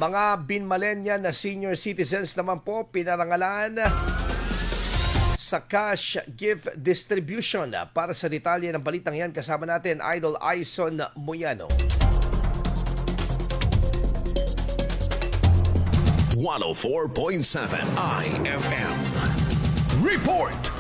Mga binmalenya na senior citizens naman po pinarangalan sa cash gift distribution. Para sa detalye ng balitang yan, kasama natin Idol Aison Moyano. 104.7 IFM. Report!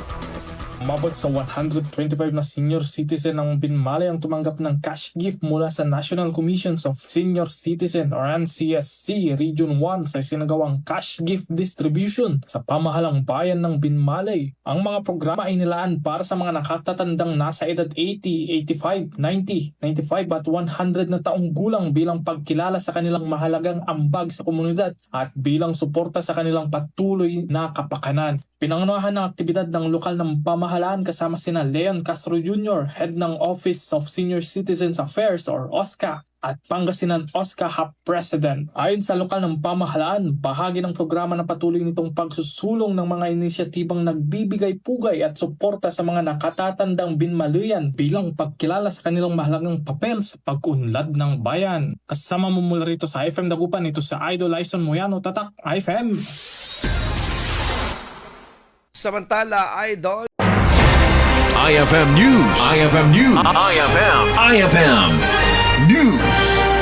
Umabot sa 125 na senior citizen ang binmalay ang tumanggap ng cash gift mula sa National Commissions of Senior Citizen or NCSC Region 1 sa isinagawang cash gift distribution sa pamahalang bayan ng Binmalay. Ang mga programa ay nilaan para sa mga nakatatandang nasa edad 80, 85, 90, 95 at 100 na taong gulang bilang pagkilala sa kanilang mahalagang ambag sa komunidad at bilang suporta sa kanilang patuloy na kapakanan. Pinangunahan ng aktibidad ng lokal ng pamahalaan kasama sina Leon Castro Jr., Head ng Office of Senior Citizens Affairs or OSCA, at Pangasinan OSCA Hub President. Ayon sa lokal ng pamahalaan, bahagi ng programa na patuloy nitong pagsusulong ng mga inisyatibang nagbibigay pugay at suporta sa mga nakatatandang binmalayan bilang pagkilala sa kanilang mahalagang papel sa pag-unlad ng bayan. Kasama mo mula rito sa IFM Dagupan, ito sa Idol Aison Moyano, Tatak IFM. Samantala, Idol, IFM News. IFM News. IFM News.